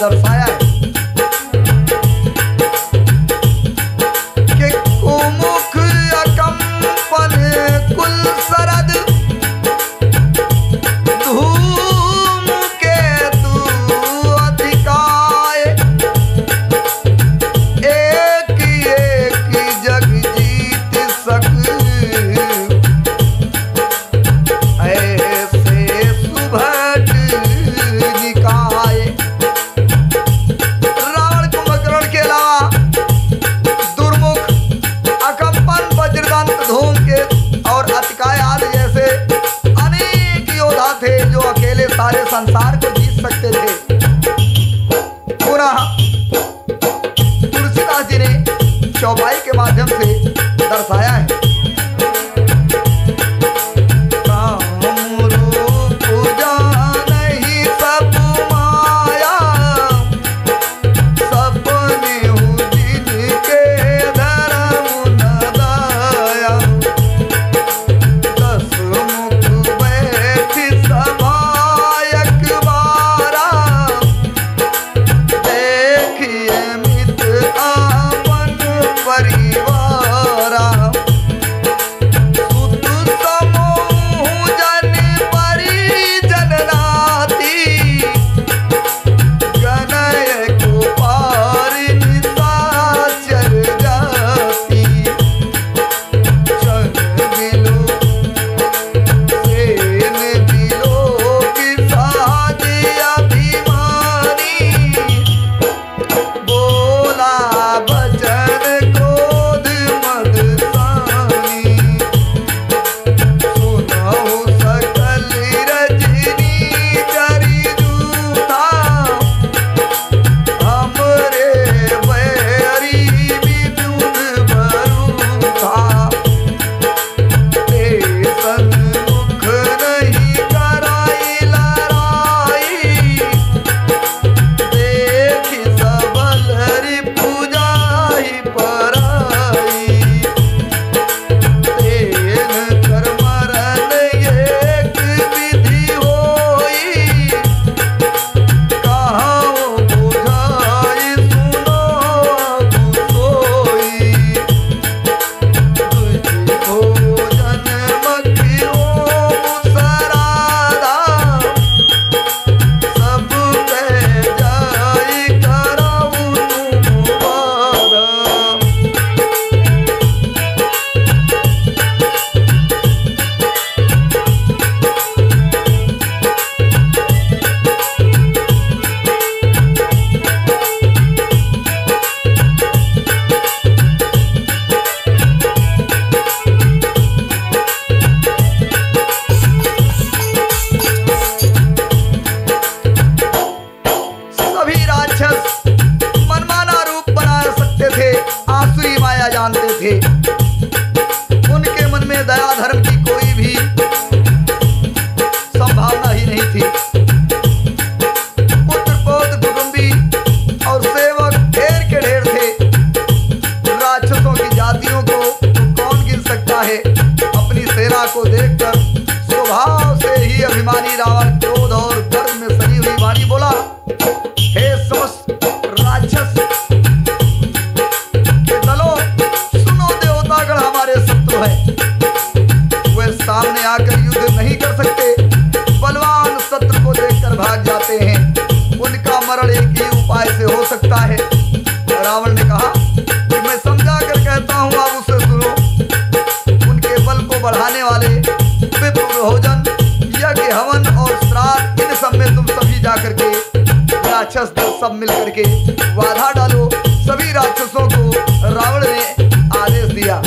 दर्शाया है कि कुमुख अकंपन कुल सरद धूम केतु अधिकाय एक एक जग जीत सक ऐसे सुभट निकाय। रावण कुंभकर्ण के अलावा दुर्मुख अकंपन वज्रदंत धूमकेतु और अतिकाय आदि जैसे अनेक योद्धा थे जो अकेले सारे संसार को जीत सकते थे। पुनः तुलसीदास जी ने चौपाई के माध्यम से दर्शाया है उनके मन में दया धर्म की कोई भी संभावना ही नहीं थी। पुत्र पौत्र कुटुंबी और सेवक ढेर के ढेर थे। राक्षसों की जातियों को कौन गिन सकता है। अपनी सेना को देखकर स्वभाव से ही अभिमानी रावण क्रोध और गर्व में सनी हुई वाणी बोला, हे समस्त राक्षस है, वे सामने आकर युद्ध नहीं कर सकते, बलवान शत्रु को देखकर भाग जाते हैं। उनका मरण एक ही उपाय से हो सकता है। रावण ने कहा कि मैं समझा कर कहता हूं, आप उसे सुनो। उनके बल को बढ़ाने वाले विप्र भोजन यज्ञ हवन और श्राद्ध इन सब में तुम सभी जाकर के राक्षस दल सब मिल करके बाधा डालो। सभी राक्षसों को रावण ने आदेश दिया।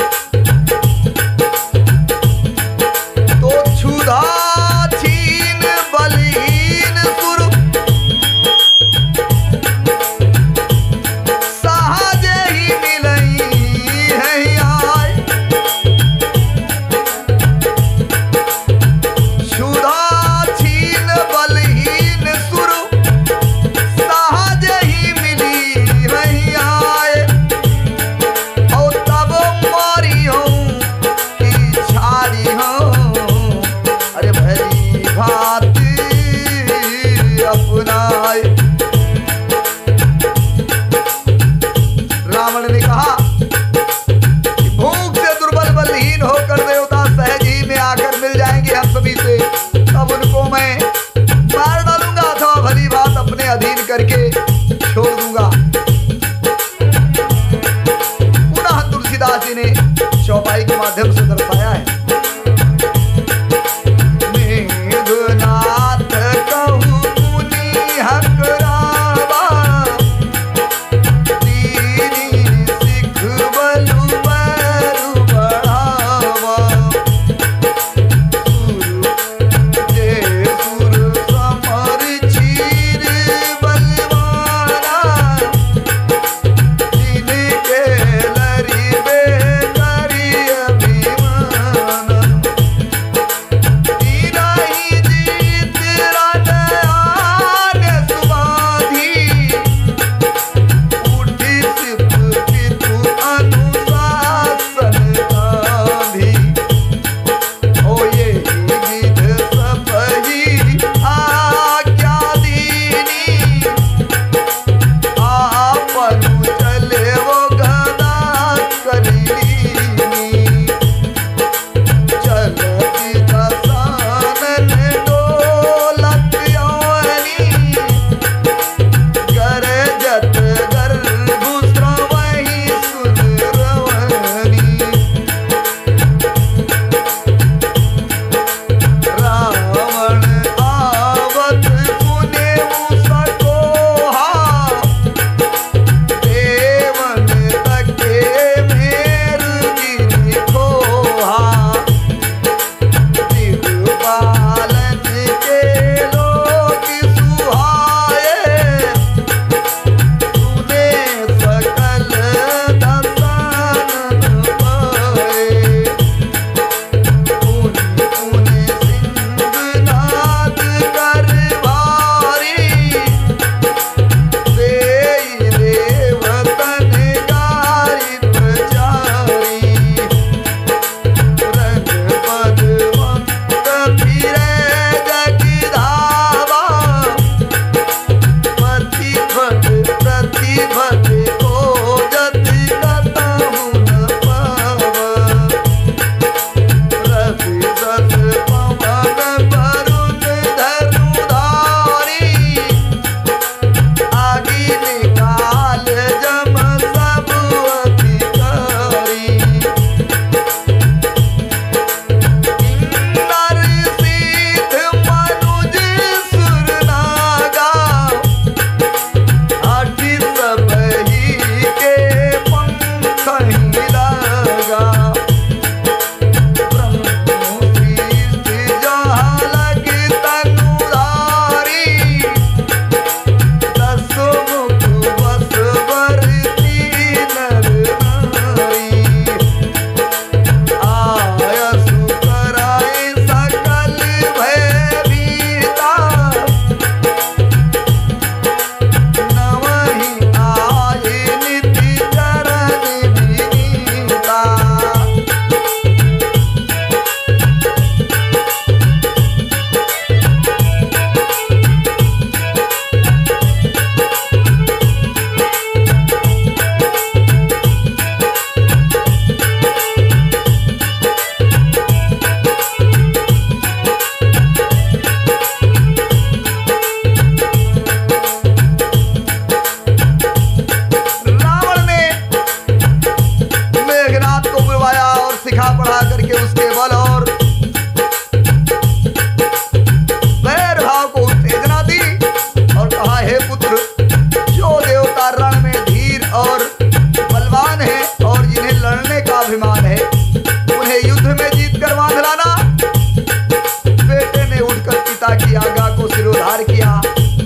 सिरोधार किया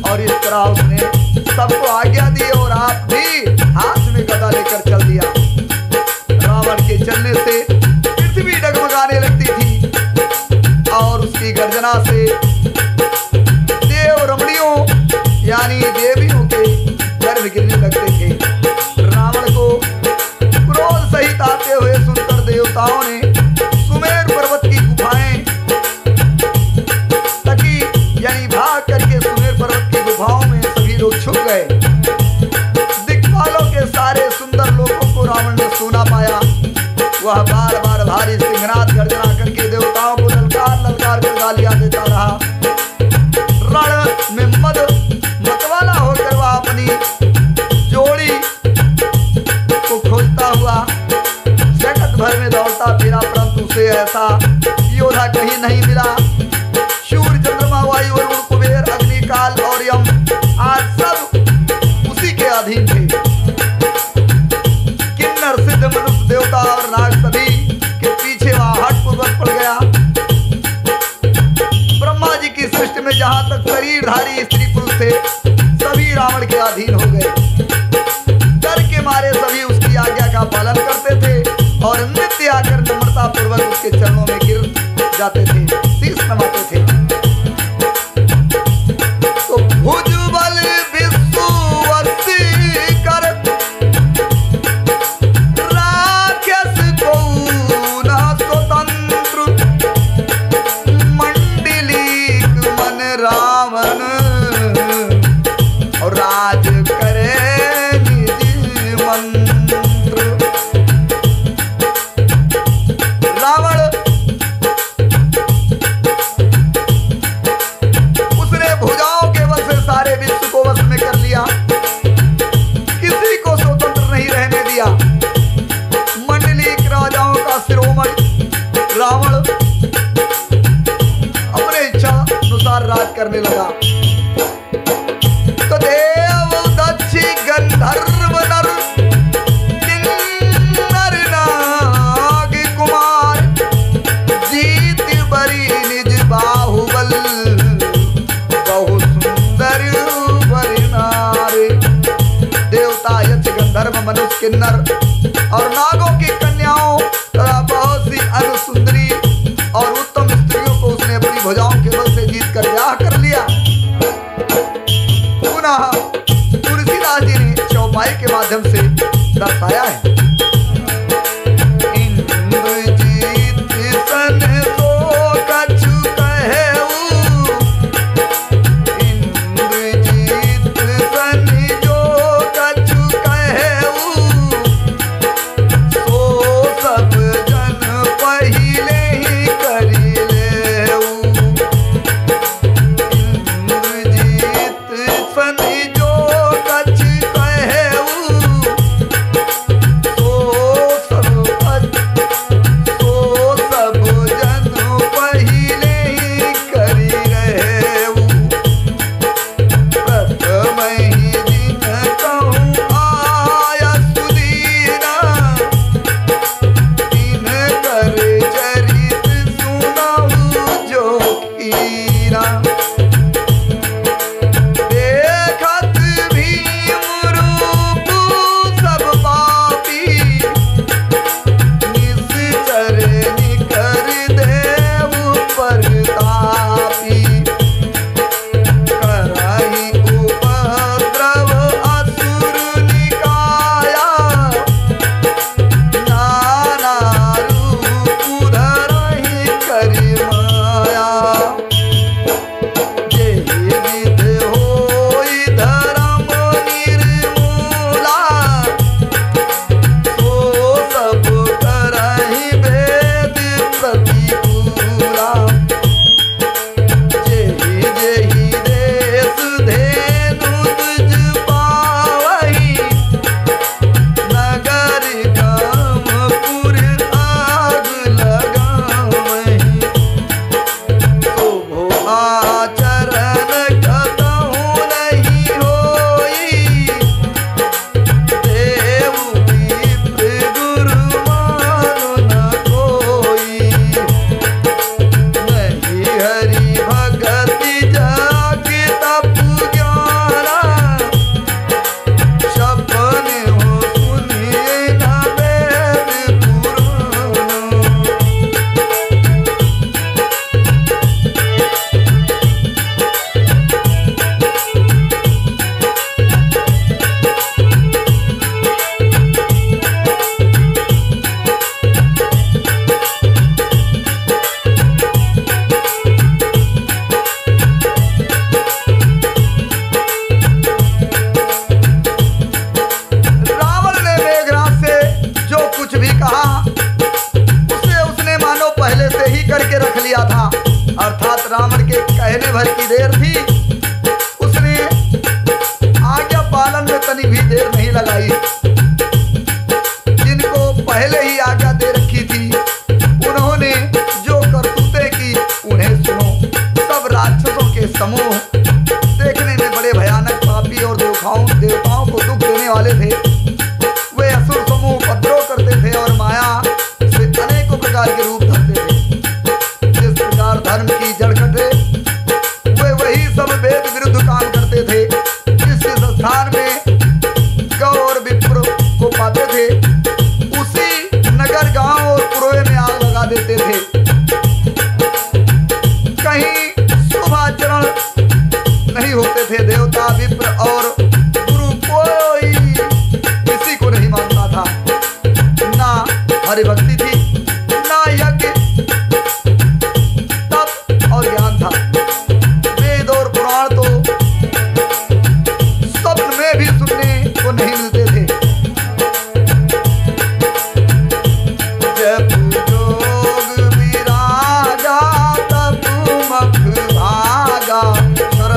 और इस तरह उसने सबको आज्ञा दी और आप भी हाथ में गदा लेकर चल दिया। रावण के चलने से पृथ्वी डगमगाने लगती थी और उसकी गर्जना से देव रमणियों यानी देवियों के गर्भ गिरने लगते थे। रावण को क्रोध सहित आते हुए सुनकर देवताओं ने सुमेर पर्वत की गुफाएं तकी यानी भाग करके सुमेर पर्वत की गुफाओं में सभी लोग छुप गए। दिक्पालों के सारे सुंदर लोगों को रावण ने सुना पाया। वह बार बार भारी सिंहनाद गर्जना करके देवताओं को ललकार ललकार कर गालियां देता रहा। रण में मतवाला होकर वह अपनी जोड़ी को खोजता हुआ जगत भर में दौड़ता फिरा, परंतु उसे ऐसा योद्धा कहीं नहीं मिला। सूर्य, चंद्रमा, वायु, वरुण, कुबेर, अग्नि, काल और यम आज सब उसी के अधीन थे। किन्नर, सिद्ध, मनुष्य, देवता और नाग सभी के पीछे वह हठपूर्वक पड़ गया। ब्रह्मा जी की सृष्टि में जहां तक शरीरधारी स्त्री पुरुष थे सभी रावण के अधीन हो गए। डर के मारे सभी उसकी आज्ञा का पालन करते थे और नित्य आकर नम्रता पूर्वक उसके चरणों में गिर जाते थे, शीश नवाते थे। तो भुजबल विश्ववसी कर राक्षस को न स्वतंत्र मंडलीक मन रावण और राज करे निज मंत्र। रावण उसने भुजाओं के बल से सारे विश्व को वश में कर लिया, किसी को स्वतंत्र नहीं रहने दिया। मंडलीक राजाओं का शिरोमणि रावण अपने इच्छा अनुसार राज करने लगा। तो देव दक्ष गंधर्व नर किन्नर नाग कुमार जीत बरी निज बाहुबल बहु सुंदर बरी नारी। देवता, यक्ष, गंधर्व, मनुष्य, किन्नर और नागों की कन्याओं तथा बहुत सी अन्य सुंदरी और उत्तम स्त्रियों को उसने अपनी भुजाओं के बल से जीत कर ब्याह कर लिया। पुनः तुलसीदास जी ने चौपाई के माध्यम से दर्शाया है। इंद्रजीत सन सो कछु कहेऊ, इंद्रजीत सन जो कछु कहेऊ, सो सब जन पहिले ही करी लेऊ। इंद्रजीत सन जो कछु कहेऊ, सो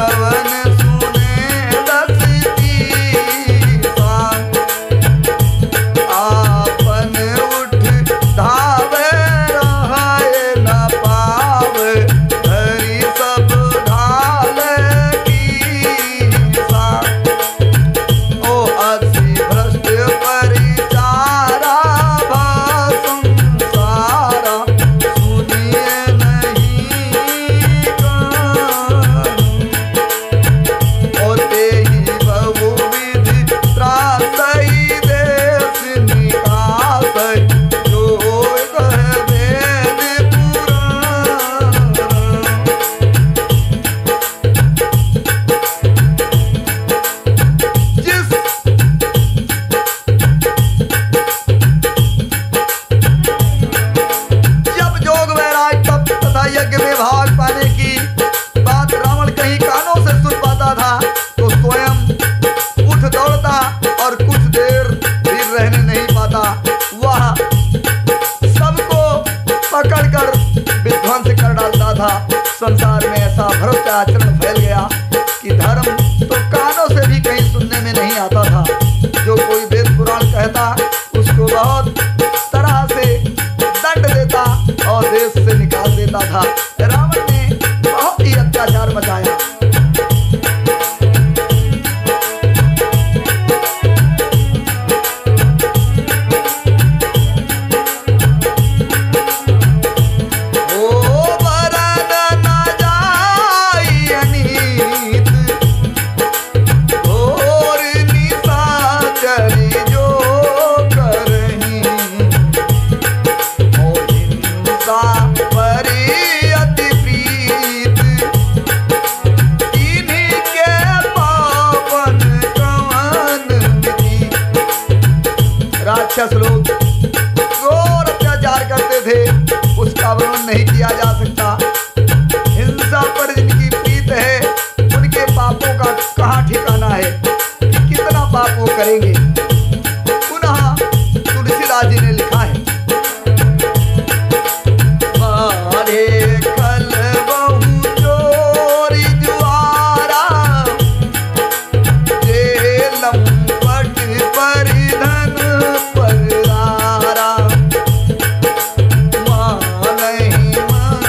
पवन सुने दस तीसा, आपन उठ धावे रहाए न पावे, धरी सब ढाल कीसा। ओ अति भ्रष्ट परिचारा संसारा, सुनिए नहीं कान। ओ तेहि बहुविधि त्रासई देश निकासई, जो कह वेद पुराण। जिस जब जोग वैराग तप तथा यज्ञ में भाग पाने की बात रावण कहीं कानों से सुन पाता था तो स्वयं उठ दौड़ता और कुछ देर भी रहने नहीं पाता। वह सबको पकड़कर विध्वंस कर डालता था। संसार में ऐसा भ्रष्ट आचरण फैल गया कि धर्म तो कानों से भी कहीं सुनने में नहीं आता था। जो कोई वेद पुराण कहता उसको बहुत तरह से दंड देता और देश से निकाल देता था। रावण ने बहुत ही अत्याचार मचाया। ओ वरद न जाई अनीत, घोर निशाचरी जो करहीं। ओ हिंसा परि अति प्रीत, इन्हीं के पावन कवन विधि। राक्षस लोग घोर अत्याचार करते थे, उसका वर्णन नहीं किया जा सकता। हिंसा पर जिनकी प्रीत है उनके पापों का कहाँ ठिकाना है कि कितना पाप वो करेंगे। पुनः तुलसीदास जी ने लिखा है, मारे कल बहु चोरी जुआरा, जेलम पट परिधन परदारा। मानहि मन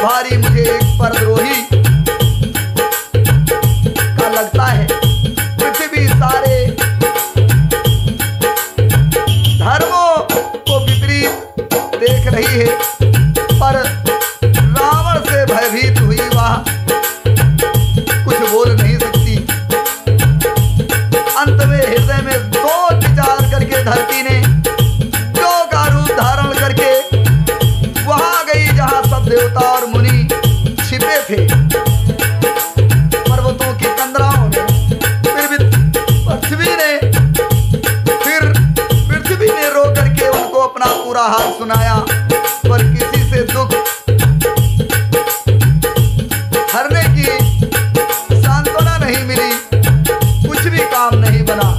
भारी मुझे एक परद्रोही का लगता है। पृथ्वी सारे धर्मों को विपरीत देख रही है, पर रावण से भयभीत हुई वह कुछ बोल नहीं सकती। अंत में हृदय में सोच विचार करके धरती ने जो का रूप धारण करके वहां गई जहां सब देवता और मुनि छिपे थे। पर्वतों की कंदराओं ने पृथ्वी ने रो करके उनको अपना पूरा हाल सुनाया, पर किसी से दुख हरने की सांत्वना नहीं मिली, कुछ भी काम नहीं बना।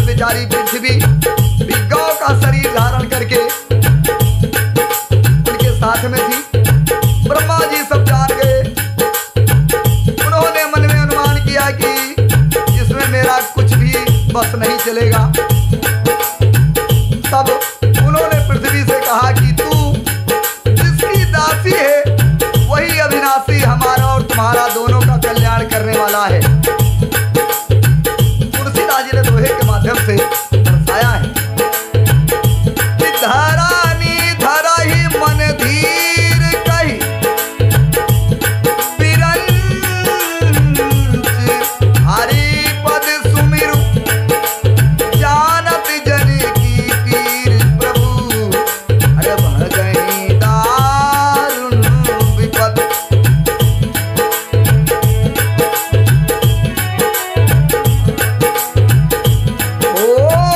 बेचारी पृथ्वी भी गौ का शरीर धारण करके उनके साथ में थी। ब्रह्मा जी सब जान गए। उन्होंने मन में अनुमान किया कि इसमें मेरा कुछ भी बस नहीं चलेगा। तब उन्होंने पृथ्वी से कहा कि तू जिसकी दासी है वही अविनाशी हमारा और तुम्हारा दोनों का कल्याण करने वाला है। तुलसीदास जी ने दोहे के माध्यम से दर्शाया है कि धरानी धरा ही मन धीर कही हरि पद सुमिरु जानत जन की पीर प्रभु अरे बढ़ गई दारुण विपद। ओ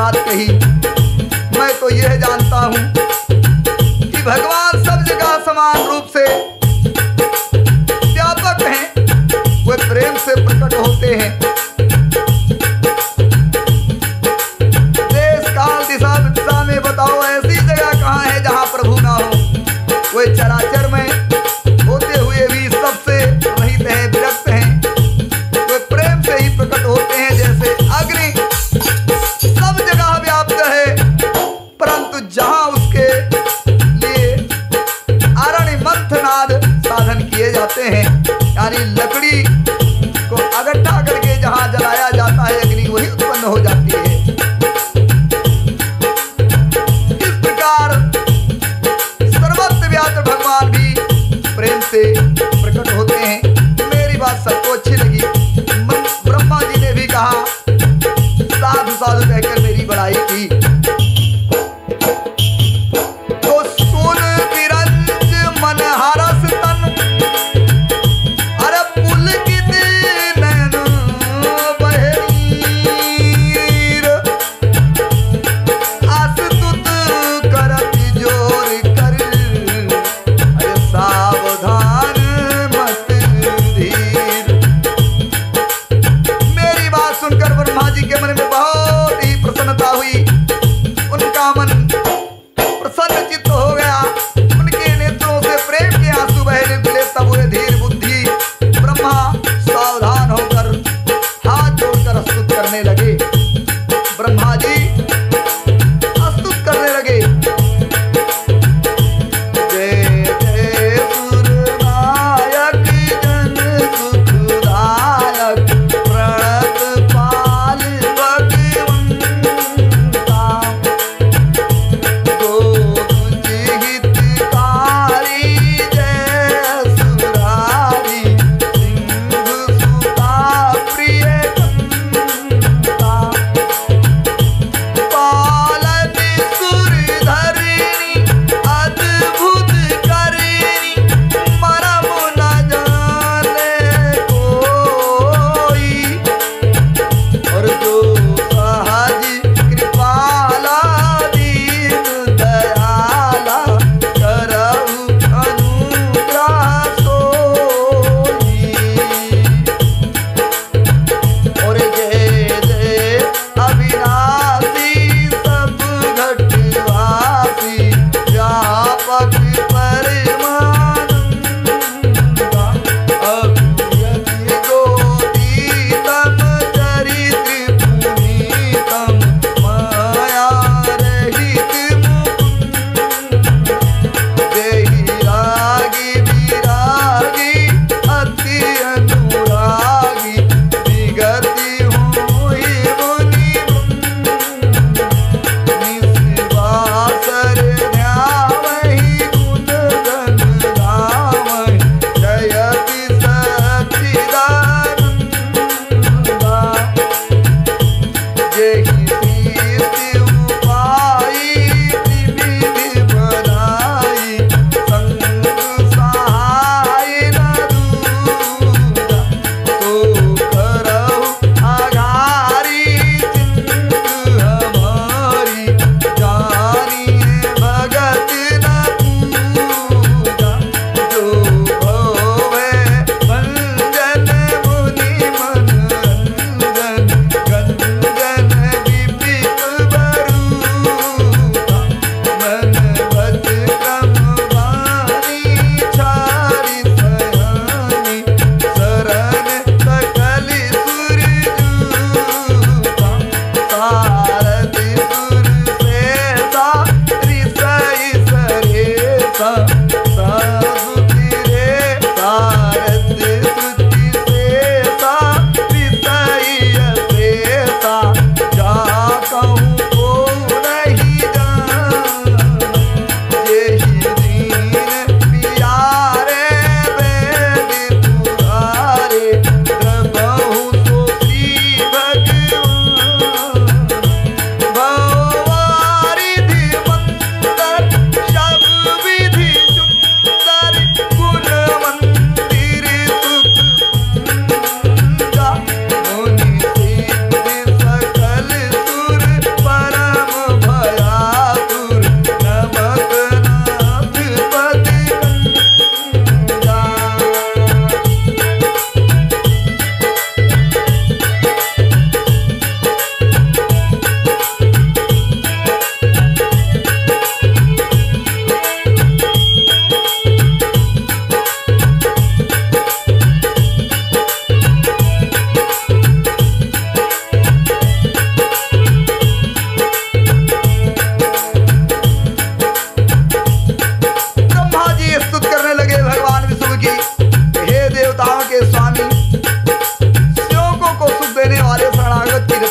बात कही। मैं तो यह जानता हूं कि भगवान सब जगह समान रूप से व्यापक हैं, वे प्रेम से प्रकट होते हैं। देश काल दिशा विदिशा में बताओ ऐसी जगह कहाँ है जहाँ प्रभु ना हो। वे चराचर में होते हुए भी सबसे रहित हैं, विरक्त हैं। वे प्रेम से ही प्रकट होते हैं, जैसे अग्नि सब जगह व्याप्त है, परंतु जहाँ उसके लिए अरण्य मंथनाद साधन किए जाते हैं, यानी लकड़ी को इकट्ठा करके जहाँ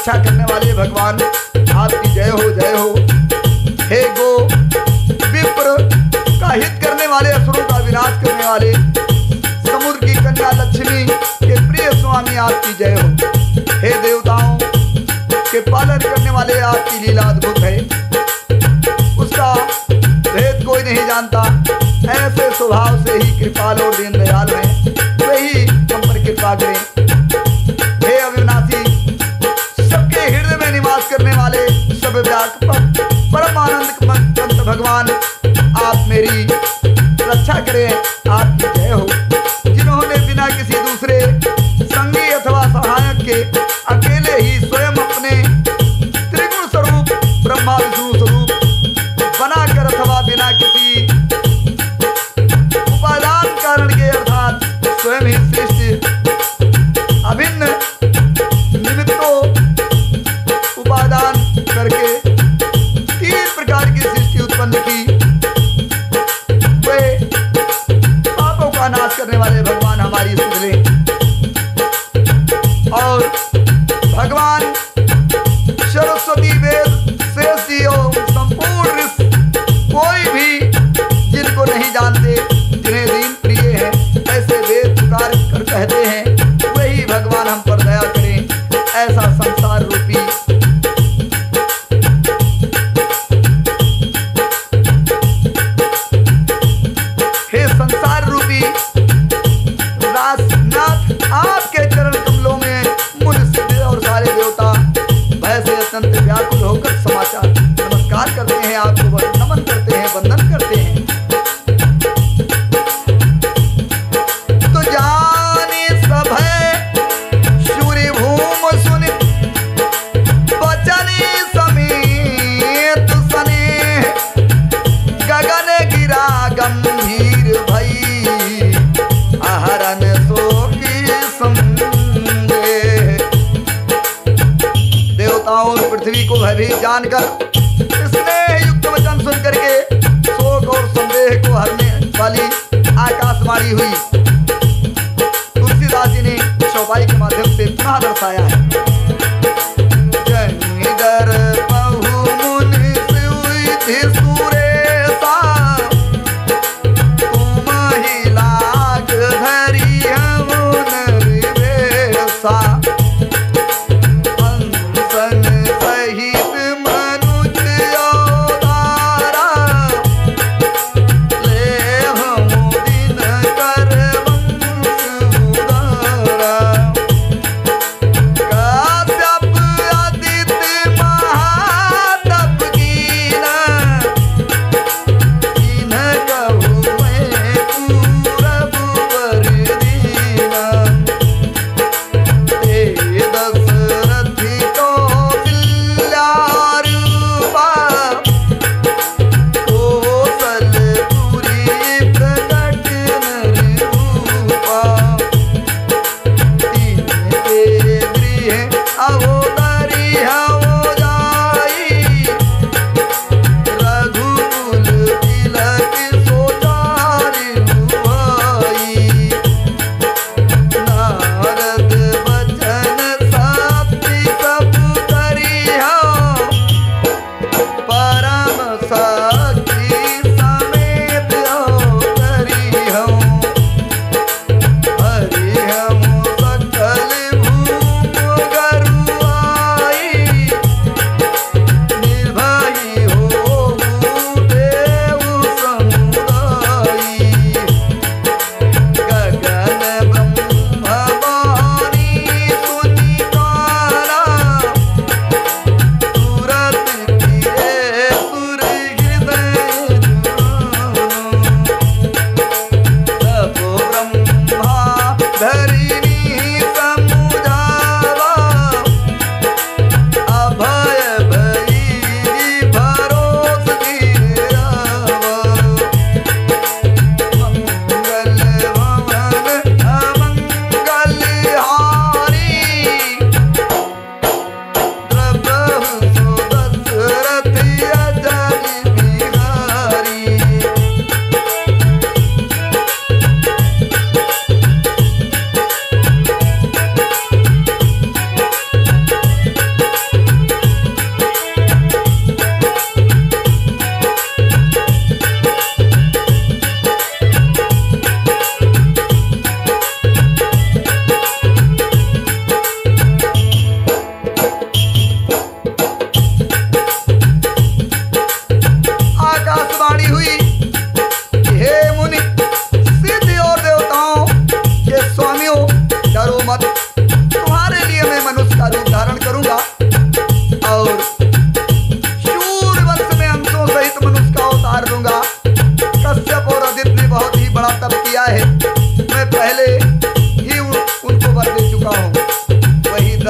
रक्षा करने वाले भगवान आपकी जय हो जय हो। हे गो विप्र का हित करने वाले, असुरों का विनाश करने वाले, समुद्र की कन्या लक्ष्मी के प्रिय स्वामी आपकी जय हो। हे देवताओं के पालन करने वाले आपकी लीला अद्भुत है, उसका भेद कोई नहीं जानता। ऐसे स्वभाव से ही कृपाल और दीन दयाल हैं, वही हम पर कृपा करें। हे अविनाशी, सबके हृदय में निवास करने वाले, सब व्यापक परमानंद भगवान, आप मेरी रक्षा करें, आपकी जय हो। जिन्होंने बिना किसी दूसरे संगी अथवा सहायक के अकेले ही स्वयं अपने त्रिगुण स्वरूप ब्रह्मा विष्णु स्वरूप बनाकर अथवा बिना किसी उपादान कारण के अर्थात स्वयं ही सृष्टि अभिन्न निमित्तों उपादान करके 3 प्रकार की सृष्टि उत्पन्न की, वे पापों का नाश करने वाले भगवान हमारी सुध लें। और भगवान सरस्वती वेद शेष जी और संपूर्ण ऋषि कोई भी जिनको नहीं जानते, जिन्हें दीन प्रिय है, ऐसे वेद पुकार कर कहते हैं, वही भगवान हम पर दया करें। ऐसा संसार रूपी हे संसार रूपी रासनाथ, आपके चरण कमलों में मुनि सिद्ध और सारे देवता भय से अत्यंत व्याकुल होकर समाचार नमस्कार करते हैं, आपको नमन करते हैं, वंदन करते हैं। तो जाने सब है सूर्य भूम सुन बचने समेत सने, गगन गिरा गंभीर भई आहरन शोकी संगे। देवताओं और पृथ्वी को भयभीत जानकर स्नेह युक्त वचन सुन करके शोक और संदेह को हरने वाली आकाशवाणी हुई, तुलसीदास जी ने चौपाई के माध्यम से पुनः दर्शाया है। जनिदर बहु मुनि सुविधि सुरेशा, तुम ही लाग धरि हम निर्वेशा, हंसन सहित मनुज अवतारा, ले हम दिन कर वंश उदारा।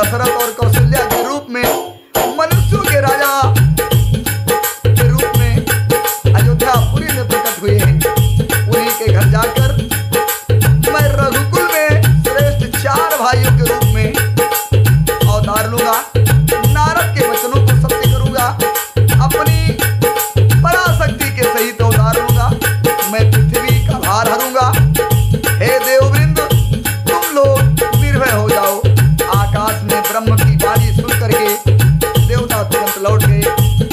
दशरथ और कौशल्या के रूप में, मनुष्यों के राजा के रूप में अयोध्यापुरी में प्रकट हुए हैं। उन्हीं के घर जाकर मैं रघुकुल में श्रेष्ठ 4 भाइयों के रूप में अवतार लूंगा। नारद के वचनों को सत्य करूंगा, अपनी पराशक्ति के सहित अवतार लूंगा। मैं पृथ्वी का भार हरूंगा। हे देववृंद, तुम लोग निर्भय हो जाओ। आकाश में ब्रह्म की वाणी सुन करके देवता तुरंत लौट गए।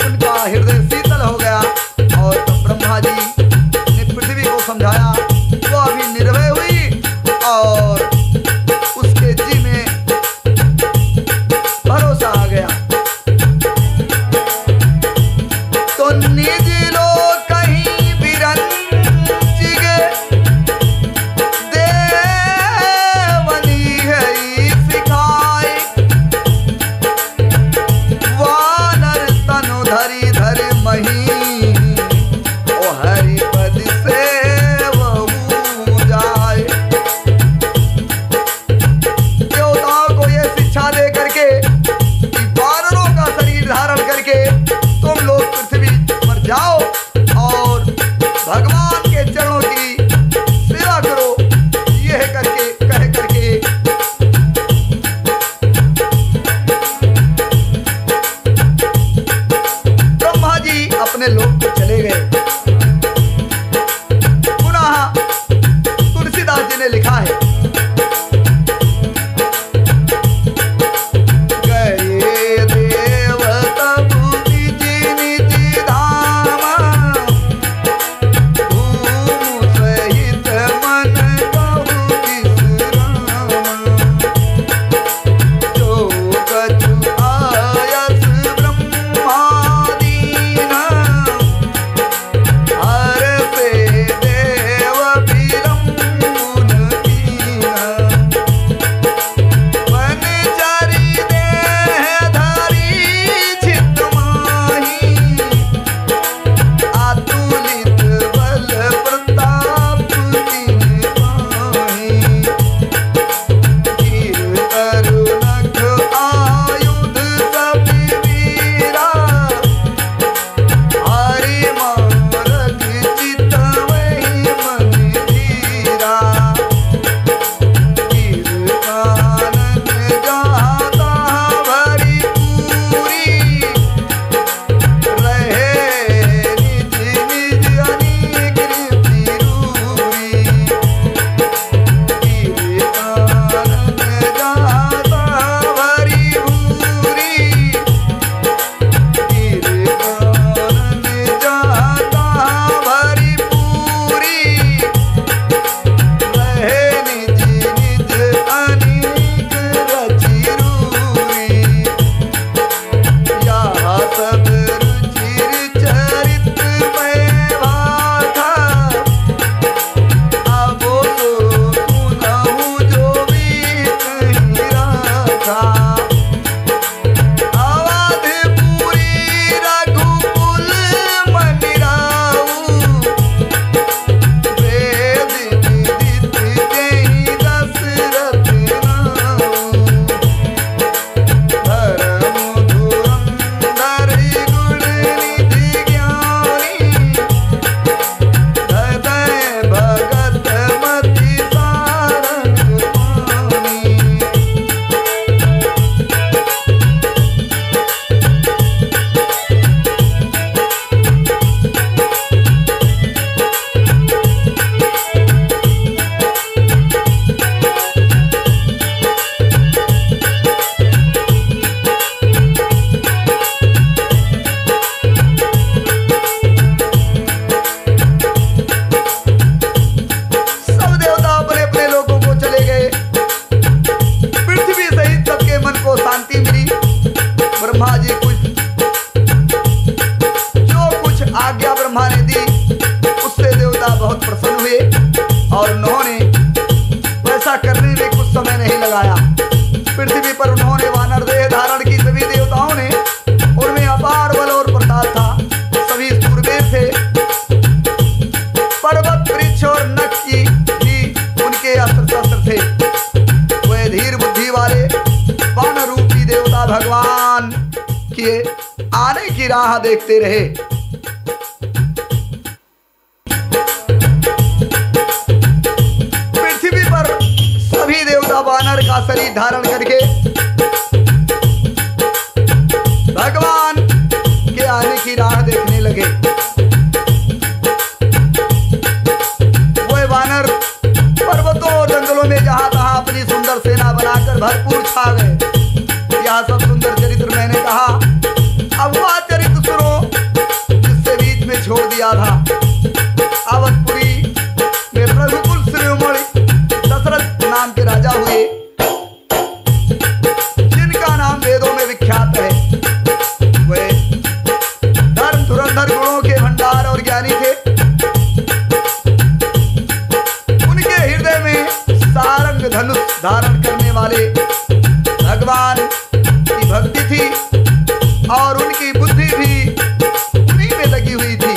उनका हृदय शीतल हो गया और तब ब्रह्मा जी ने पृथ्वी को समझाया। वो अभी निर्भय हुई और उसके जी में भरोसा आ गया। तो निज लोग कहीं बिरंचिगे, देवनी है सिखाए। वानर तनु धरि धरि मही, ओ हरिपद से वहु जाए। देवताओं को ये शिक्षा दे करके कि वानरों का शरीर धारण करके तुम लोग पृथ्वी पर जाओ और भगवान के चरणों की सेवा करो। यह करके कह करके ब्रह्मा जी अपने लोक को चले गए। पुनः तुलसीदास जी ने लिखा है, गए देव तबु निज निज धाम, भूमि सहित मन कहु विश्राम। जो कछु आयस ब्रह्मादीन, हर से देव विलंबुन कीन। वनचरी देह धरि छित माही, अतुलित बल प्रताप तिन पाही। गिर तरु नख आयुध सब वीरा, हरि मारग चितवहि मन धीरा। गिर कानन जाता भरी पूरी, रहे निज निज अनेक ऋषिरूरी। गिर कानन जाता भरी पूरी, गिर कानन जाता भरी पूरी। रहे निज निज अनेक रचिरूरी। यहाँ सब रुचिर चरित में भाखा, अबो तो सुनहु जो बीत ही राखा। अवधपुरी रघुकुल मनिराऊ, वेद विदित देहि दशरथ नाऊ। धर्म धुरंधर गुण निधि ज्ञानी, हृदय भगत मति सारंग पानी। सब देवता अपने अपने लोगों को चले गए। पृथ्वी सहित सबके मन को शांति मिली। ब्रह्मा जी जो कुछ आज्ञा ब्रह्मा ने दी, उससे देवता बहुत प्रसन्न हुए और उन्होंने वैसा करने में कुछ समय नहीं लगाया। पृथ्वी पर उन्होंने वानर देह धारण की। सभी देवताओं ने, उनमें अपार बल और प्रताप था। सभी सूरवीर थे। पर्वत वृक्ष और नख की भी उनके अस्त्र शस्त्र थे। वे धीर बुद्धि वाले वानर रूप भगवान के आने की राह देखते रहे। पृथ्वी पर सभी देवता वानर का शरीर धारण करके भगवान के आने की राह देखने लगे। वो वानर पर्वतों और जंगलों में जहां तहां अपनी सुंदर सेना बनाकर भरपूर छा गए। यह सब सुंदर चरित्र मैंने कहा। अब वह चरित्र सुनो जिससे बीच में छोड़ दिया था। अवधपुरी में रघुकुल शिरोमणि दशरथ नाम के राजा हुए, जिनका नाम वेदों में विख्यात है। वे धर्म धुरंधर गुणों के भंडार और ज्ञानी थे। उनके हृदय में सारंग धनुष धारण करने वाले भगवान की भक्ति थी और उनकी बुद्धि भी उन्हीं में लगी हुई थी।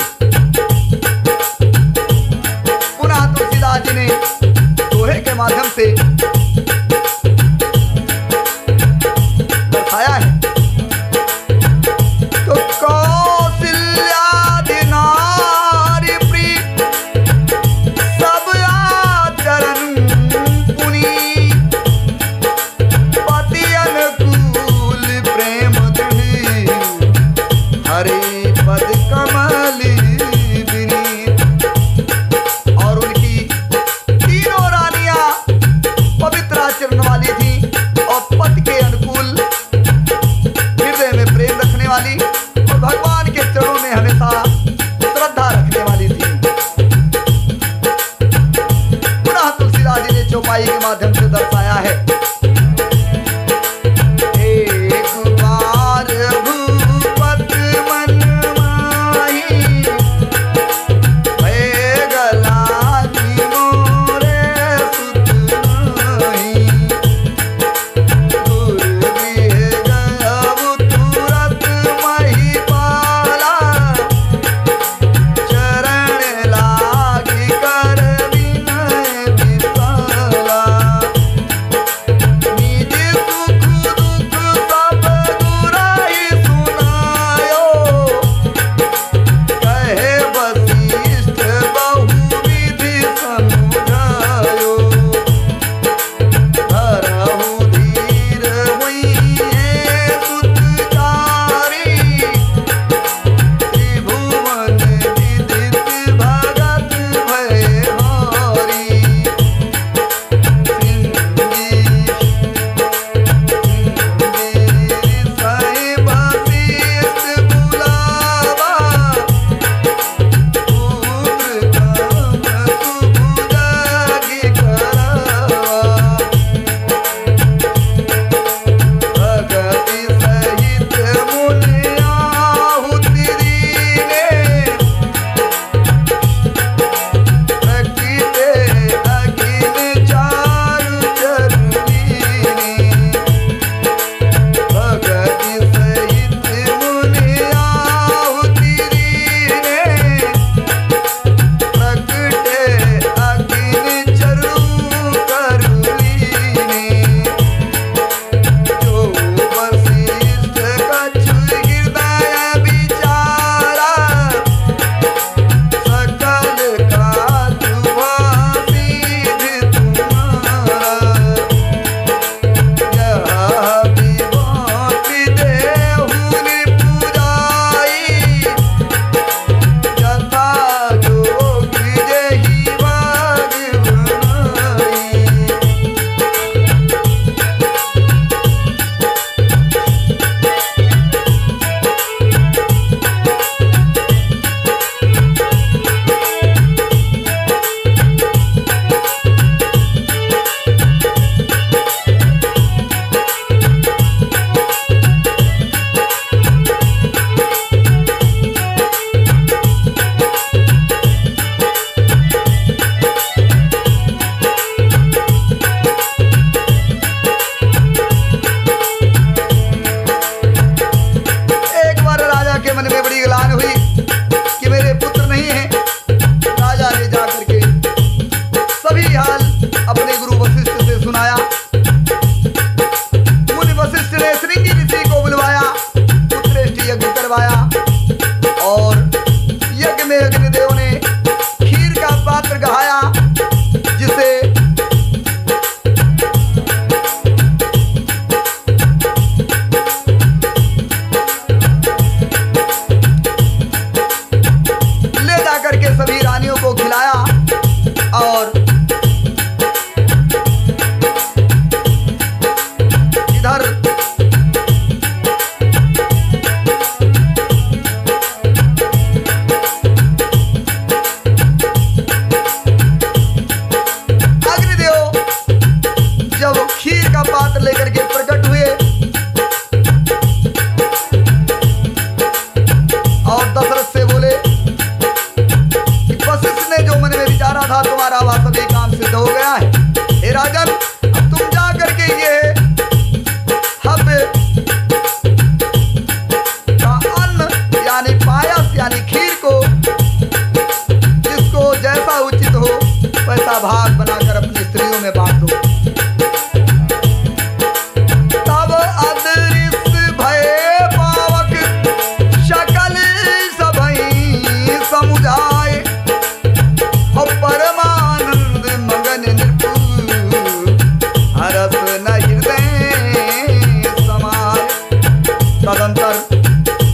तदंतर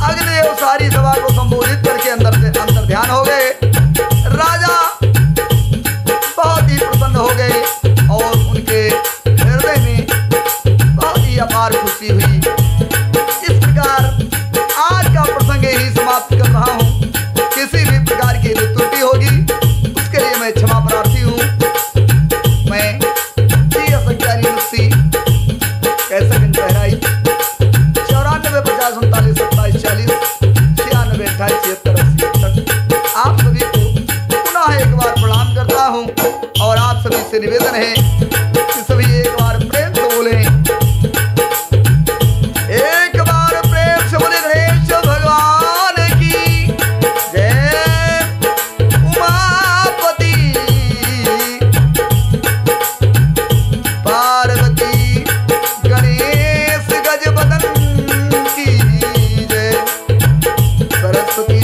अग्निदेव सारी सभा को संबोधित करके अंतर ध्यान हो गए। राजा बहुत ही प्रसन्न हो गए और उनके हृदय में बहुत ही अपार खुशी हुई। इस प्रकार आज का प्रसंग ही समाप्त कर रहा हूँ। किसी भी प्रकार की त्रुटि होगी उसके लिए मैं क्षमा प्रार्थी हूँ। मैं जी असंख्यारी नुस्सी कैसे गहराई 94 50 39 27 40 96 28 76 80 आप सभी को पुनः एक बार प्रणाम करता हूँ और आप सभी से निवेदन है कि सभी एक बार प्रेम से बोले, एक बार प्रेम से बोले गणेश भगवान की जय। उमापति पार्वती गणेश गजबदन की जय। सरस्वती